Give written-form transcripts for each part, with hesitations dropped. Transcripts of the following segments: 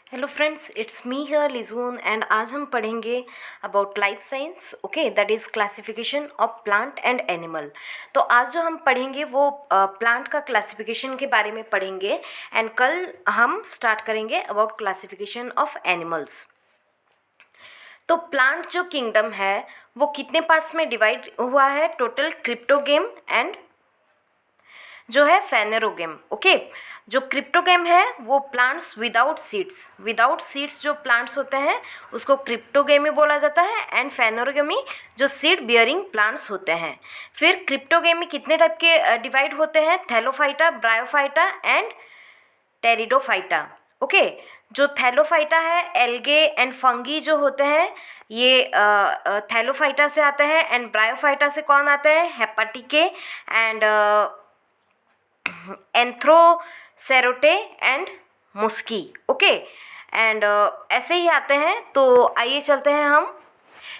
Hello friends, it's me here लिजून and आज हम पढ़ेंगे about life science. Okay, that is classification of plant and animal. तो आज जो हम पढ़ेंगे वो प्लांट का क्लासिफिकेशन के बारे में पढ़ेंगे एंड कल हम स्टार्ट करेंगे अबाउट क्लासिफिकेशन ऑफ एनिमल्स। तो प्लांट जो किंगडम है वो कितने पार्ट्स में डिवाइड हुआ है? टोटल क्रिप्टोगेम एंड जो है फेनेरोगेम। ओके, जो क्रिप्टोगेम है वो प्लांट्स विदाउट सीड्स जो प्लांट्स होते हैं उसको क्रिप्टोगेमी बोला जाता है एंड फेनेरोगेमी जो सीड बियरिंग प्लांट्स होते हैं। फिर क्रिप्टोगेमी कितने टाइप के डिवाइड होते हैं? Thallophyta, bryophyta and pteridophyta. Okay, जो थैलोफाइटा है, एल्गे एंड फंगी जो होते हैं ये थैलोफाइटा से आते हैं एंड ब्रायोफाइटा से कौन आते हैं? Hepaticae and anthocerotae and musci. Okay, and ऐसे ही आते हैं। तो आइए चलते हैं हम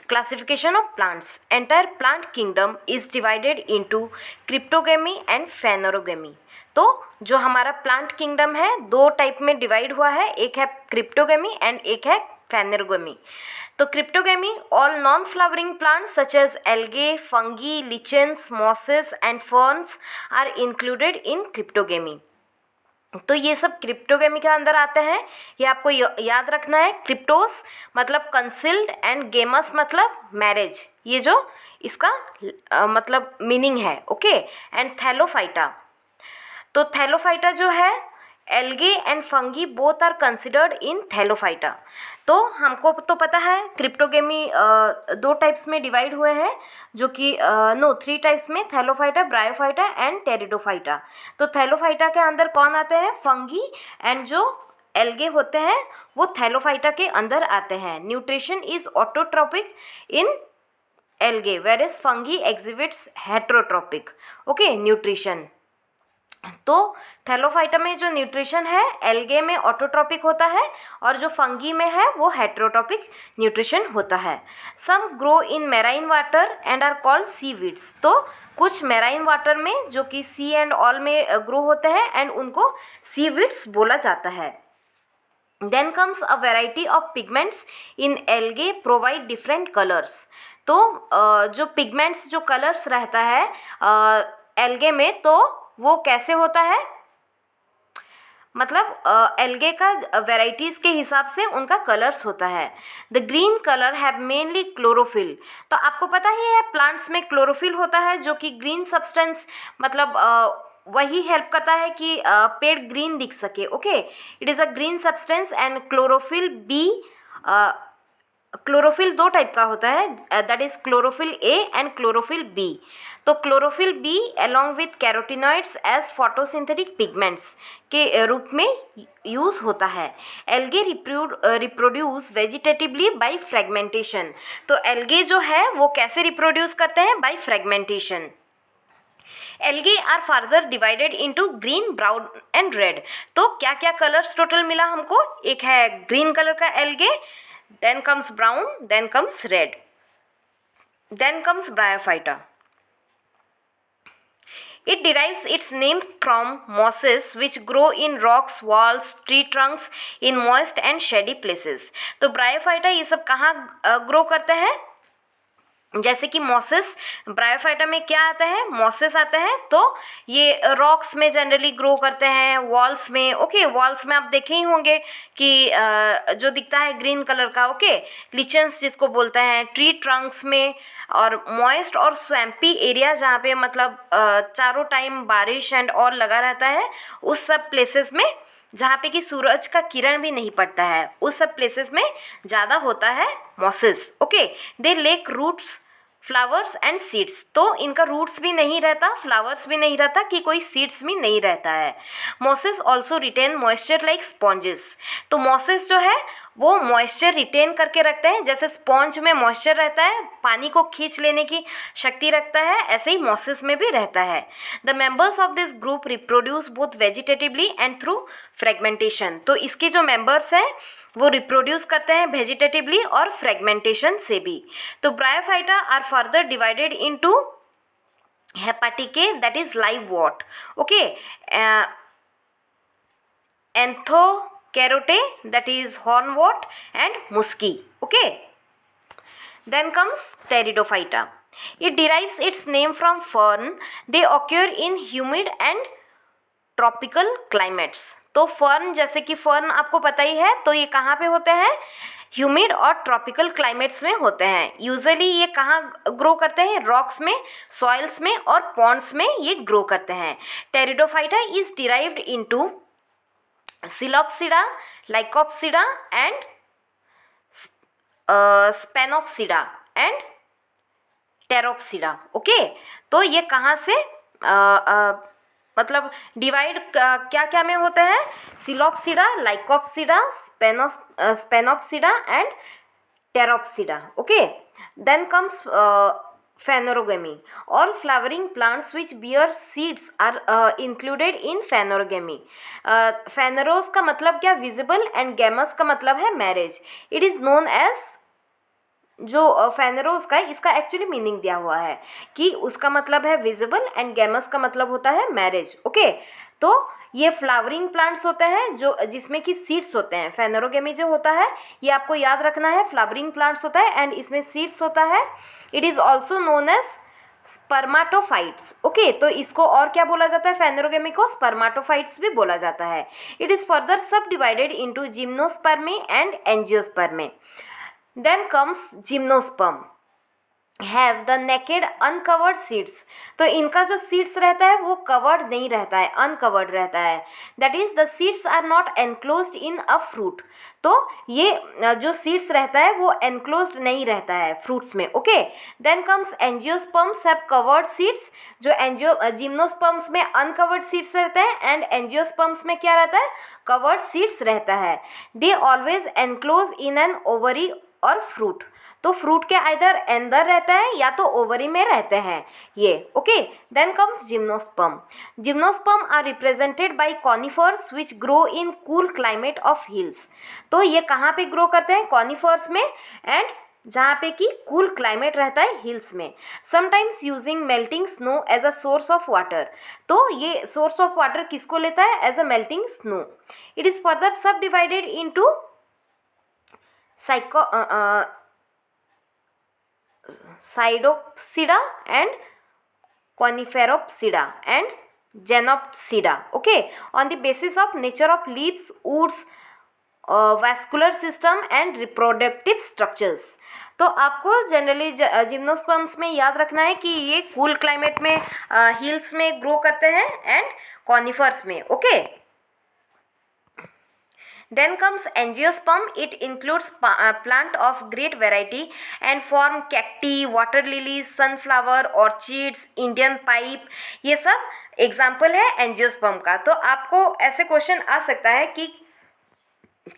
classification of plants. Entire plant kingdom is divided into cryptogamae and phanerogamae. तो जो हमारा प्लांट किंगडम है दो टाइप में डिवाइड हुआ है, एक है क्रिप्टोगेमी एंड एक है फेनेरोगेमी। तो cryptogamae, all non flowering plants such as algae, fungi, lichens, mosses and ferns are included in cryptogamae. तो ये सब क्रिप्टोगेमी के अंदर आते हैं। ये आपको याद रखना है। क्रिप्टोस मतलब कंसिल्ड एंड गेमस मतलब मैरिज, ये जो इसका मतलब मीनिंग है। ओके, एंड थैलोफाइटा, तो थैलोफाइटा जो है algae and fungi both are considered in thallophyta. तो हमको तो पता है क्रिप्टोगेमी दो टाइप्स में डिवाइड हुए हैं, जो कि थ्री टाइप्स में, थैलोफाइटा, ब्रायोफाइटा एंड टेरिडोफाइटा। तो थैलोफाइटा के अंदर कौन आते हैं? फंगी एंड जो एल्गे होते हैं वो थैलोफाइटा के अंदर आते हैं। Nutrition is autotrophic in algae whereas fungi exhibits heterotrophic. Okay, nutrition तो थैलोफाइटा में जो न्यूट्रिशन है एल्गे में ऑटोट्रोपिक होता है और जो फंगी में है वो हेट्रोट्रोपिक न्यूट्रिशन होता है। Some grow in marine water and are called seaweeds. तो कुछ मेराइन वाटर में जो कि सी एंड ऑल में ग्रो होते हैं एंड उनको सीवीड्स बोला जाता है। Then comes a variety of pigments in algae provide different colours. तो जो पिगमेंट्स जो कलर्स रहता है एल्गे में, तो वो कैसे होता है? मतलब एल्गे का वेराइटीज़ के हिसाब से उनका कलर्स होता है। The green colour have mainly chlorophyll. तो आपको पता ही है प्लांट्स में क्लोरोफिल होता है जो कि ग्रीन सब्सटेंस मतलब वही हेल्प करता है कि पेड़ ग्रीन दिख सके। Okay, it is a green substance and chlorophyll b. Chlorophyll दो टाइप का होता है, that is chlorophyll a and chlorophyll b. तो chlorophyll b along with carotenoids as photosynthetic pigments के रूप में यूज़ होता है। Algae reproduce vegetatively by fragmentation. तो एल्गे जो है वो कैसे रिप्रोड्यूस करते हैं? By fragmentation. Algae are further divided into green, brown and red. तो क्या क्या कलर्स टोटल मिला हमको? एक है ग्रीन कलर का algae, then comes brown, then comes red, then comes bryophyta. It derives its name from mosses which grow in rocks, walls, tree trunks in moist and shady places. तो bryophyta ये सब कहाँ grow करते हैं? जैसे कि mosses, bryophyta में क्या आता है? मॉसेस आते हैं। तो ये रॉक्स में जनरली ग्रो करते हैं, वॉल्स में। ओके, वॉल्स में आप देखे ही होंगे कि जो दिखता है ग्रीन कलर का। ओके, लिचेंस जिसको बोलते हैं, ट्री ट्रंक्स में, और मॉइस्ट और स्वैम्पी एरिया जहाँ पे मतलब चारों टाइम बारिश एंड और लगा रहता है, उस सब प्लेसेस में जहाँ पे कि सूरज का किरण भी नहीं पड़ता है, उस सब प्लेसेस में ज़्यादा होता है mosses. Okay, they lack roots, flowers and seeds. तो इनका रूट्स भी नहीं रहता, फ्लावर्स भी नहीं रहता, कि कोई सीड्स भी नहीं रहता है। Mosses also retain moisture like sponges. तो मॉसेस जो है वो मॉइस्चर रिटेन करके रखते हैं, जैसे स्पॉन्ज में मॉइस्चर रहता है, पानी को खींच लेने की शक्ति रखता है, ऐसे ही मॉसेस में भी रहता है। The members of this group reproduce both vegetatively and through fragmentation. तो इसके जो मेंबर्स हैं वो रिप्रोड्यूस करते हैं वेजिटेटिवली और फ्रेगमेंटेशन से भी। तो bryophyta are further divided into hepaticae, that is liverwort. Okay, antho carote, that is hornwort, and musky. Okay. Then comes Pteridophyta. It derives its name from fern. They occur in humid and tropical climates. तो fern, जैसे कि fern आपको पता ही है, तो ये कहाँ पे होते हैं? ह्यूमिड और ट्रॉपिकल क्लाइमेट्स में होते हैं. यूजुअली ये कहाँ ग्रो करते हैं? रॉक्स में, सॉइल्स में और पॉन्ड्स में ये ग्रो करते हैं. Pteridophyta is derived into psilopsida, lycopsida and sphenopsida and pteropsida. Okay. तो ये कहाँ से मतलब डिवाइड क्या क्या में होते हैं? Psilopsida, lycopsida, sphenopsida and pteropsida. Okay. Then comes phanerogamy. All flowering plants which bear seeds are included in phanerogamy. Phaneros का मतलब क्या? विजिबल, एंड गैमस का मतलब है marriage. It is known as, जो फेनरोस का है, इसका एक्चुअली मीनिंग दिया हुआ है कि उसका मतलब है विजिबल एंड गैमस का मतलब होता है मैरिज. ओके. तो ये फ्लावरिंग प्लांट्स होते हैं जो जिसमें कि सीड्स होते हैं. फेनरोगेमी जो होता है ये आपको याद रखना है, फ्लावरिंग प्लांट्स होता है एंड इसमें सीड्स होता है. It is also known as spermatophytes. Okay. तो इसको और क्या बोला जाता है? फेनरोगेमी को स्पर्माटोफाइट्स भी बोला जाता है. It is further sub divided into gymnospermae and angiospermae. Then comes gymnosperm. Have the naked uncovered seeds. तो इनका जो सीड्स रहता है वो कवर्ड नहीं रहता है, अनकवर्ड रहता है. That is the seeds are not enclosed in a fruit. तो ये जो सीड्स रहता है वो एनक्लोज्ड नहीं रहता है फ्रूट्स में. Okay. Then comes angiosperms have covered seeds. जो जिम्नोस्पर्म्स में अनकवर्ड सीड्स रहते हैं एंड एंजियोस्पर्म्स में क्या रहता है? कवर्ड सीड्स रहता है. They always enclose in an ovary और फ्रूट. तो फ्रूट के आइदर अंदर रहता है या तो ओवरी में रहते हैं ये. Okay. Then comes gymnosperm. Gymnosperm are represented by conifers which grow in cool climate of hills. तो ये कहाँ पे ग्रो करते हैं? कॉनिफर्स में, एंड जहाँ पे कि कूल क्लाइमेट रहता है हिल्स में. Sometimes using melting snow as a source of water. तो ये सोर्स ऑफ वाटर किसको लेता है? As a melting snow. It is further sub divided into Pseudopsida and Coniferopsida and Genopsida. Okay. On the basis of nature of leaves, woods, vascular system and reproductive structures. तो आपको generally gymnosperms में याद रखना है कि ये cool climate में hills में ग्रो करते हैं एंड कॉनिफर्स में. Okay. Then comes angiosperm. It includes plant of great variety and form cacti, water lilies, sunflower, orchids, Indian pipe. ये सब एग्जाम्पल है एंजियोस्पर्म का. तो आपको ऐसे क्वेश्चन आ सकता है कि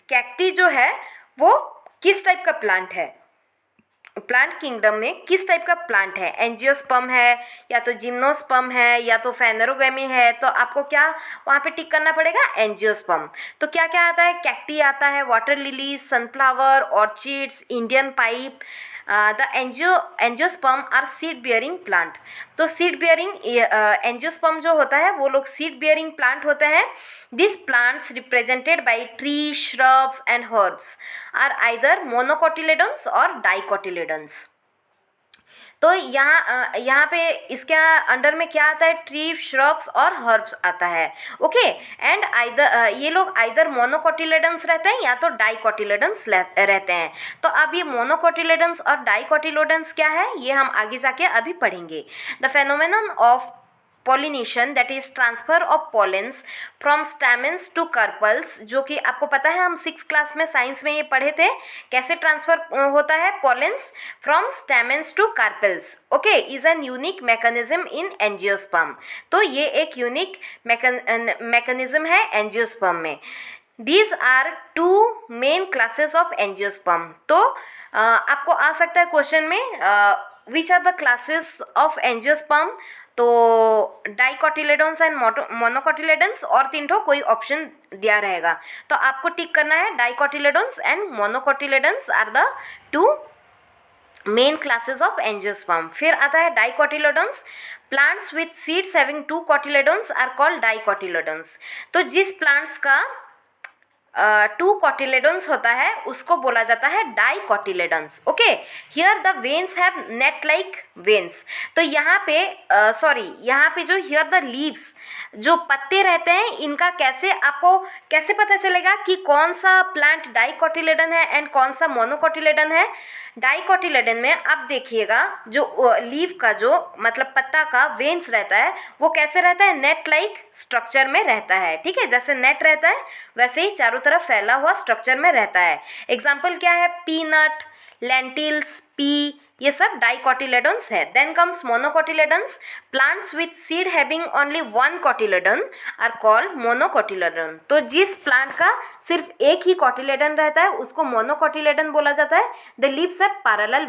कैक्टी जो है वो किस टाइप का प्लांट है, प्लांट किंगडम में किस टाइप का प्लांट है? एंजियोस्पर्म है या तो जिम्नोस्पर्म है या तो फेनरोगेमी है. तो आपको क्या वहाँ पे टिक करना पड़ेगा? एंजियोस्पर्म. तो क्या क्या आता है? कैक्टी आता है, water lilies, sunflower, orchids, Indian pipe. The angiosperm are seed bearing plant. तो सीड बियरिंग एंजियोस्पर्म जो होता है वो लोग सीड बियरिंग प्लांट होते हैं. This plants represented by tree, shrubs and herbs are either monocotyledons और डाइकोटिलेडन्स. तो यहाँ पे इसके अंडर में क्या आता है? ट्री, श्रब्स और हर्ब्स आता है. ओके. एंड आइदर ये लोग आइदर मोनोकोटिलेडन्स रहते हैं या तो डाइकोटिलेडन्स रहते हैं. तो अब ये मोनोकोटिलेडन्स और डाइकोटिलेडन्स क्या है ये हम आगे जाके अभी पढ़ेंगे. The phenomenon of pollination, that is transfer of pollens from stamens to carpels, जो कि आपको पता है हम 6th क्लास में साइंस में ये पढ़े थे कैसे ट्रांसफ़र होता है pollens from stamens to carpels. Okay. Is an unique mechanism in angiosperm. तो ये एक यूनिक मैकेनिज्म है एंजियोस्पर्म में. These are two main classes of angiosperm. तो आपको आ सकता है क्वेश्चन में which are the classes of angiosperm. तो डाइकोटिलेडन्स एंड मोनोकोटिलेडन्स और 3 कोई ऑप्शन दिया रहेगा. तो आपको टिक करना है dicotyledons and monocotyledons are the 2 main classes of angiosperm. फिर आता है dicotyledons. Plants with seeds having 2 cotyledons are called dicotyledons. तो जिस प्लांट्स का टू कॉटिलेडन्स होता है उसको बोला जाता है dicotyledons. Okay, here the veins have net like veins. तो यहाँ पे यहाँ पे जो हियर द लीव्स, जो पत्ते रहते हैं, इनका कैसे आपको कैसे पता चलेगा कि कौन सा प्लांट डाइकॉटिलेडन है एंड कौन सा मोनोकॉटिलेडन है। डाइकॉटिलेडन में आप देखिएगा जो लीव का जो मतलब पत्ता का वेन्स रहता है वो कैसे रहता है, नेट लाइक स्ट्रक्चर में रहता है। ठीक है, जैसे नेट रहता है वैसे ही चारों तरफ फैला हुआ स्ट्रक्चर में रहता है। एग्जाम्पल क्या है, पीनट, लेंटिल्स, पी, ये सब डाइकॉटिलेडन्स है। Then comes monocotyledons, plants with seed having only one cotyledon are called monocotyledon. तो जिस प्लांट का सिर्फ एक ही कॉटिलेडन रहता है उसको मोनोकॉटिलेडन बोला जाता है। The leaves have parallel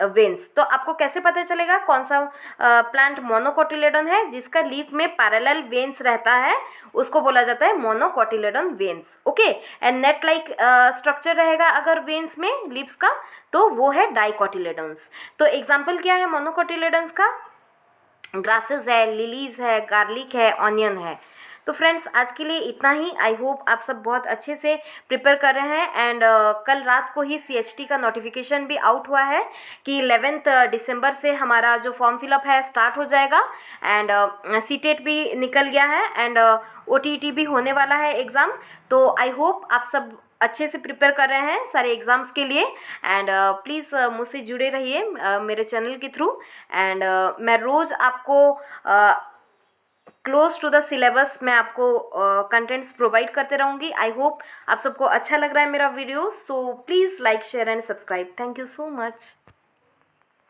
veins. तो आपको कैसे पता चलेगा कौन सा प्लांट मोनोकॉटिलेडन है, जिसका लीफ में पैरेलल वेन्स रहता है उसको बोला जाता है monocotyledon veins. Okay, and net like structure रहेगा अगर वेन्स में लीव्स का, तो वो है डाइकॉटिलेडन्स। तो एग्जाम्पल क्या है मोनोकॉटिलेडन्स का, ग्रासेस है, लिलीज है, गार्लिक है, ऑनियन है। तो फ्रेंड्स आज के लिए इतना ही। आई होप आप सब बहुत अच्छे से प्रिपेयर कर रहे हैं। एंड कल रात को ही CHT का नोटिफिकेशन भी आउट हुआ है कि 11 दिसंबर से हमारा जो फॉर्म फिलअप है स्टार्ट हो जाएगा। एंड CTET भी निकल गया है एंड OTET भी होने वाला है एग्ज़ाम। तो आई होप आप सब अच्छे से प्रिपेयर कर रहे हैं सारे एग्ज़ाम्स के लिए। एंड प्लीज़ मुझसे जुड़े रहिए मेरे चैनल के थ्रू। एंड मैं रोज़ आपको क्लोज टू द सिलेबस मैं आपको कंटेंट्स प्रोवाइड करते रहूँगी। आई होप आप सबको अच्छा लग रहा है मेरा video. So please like, share and subscribe. Thank you so much.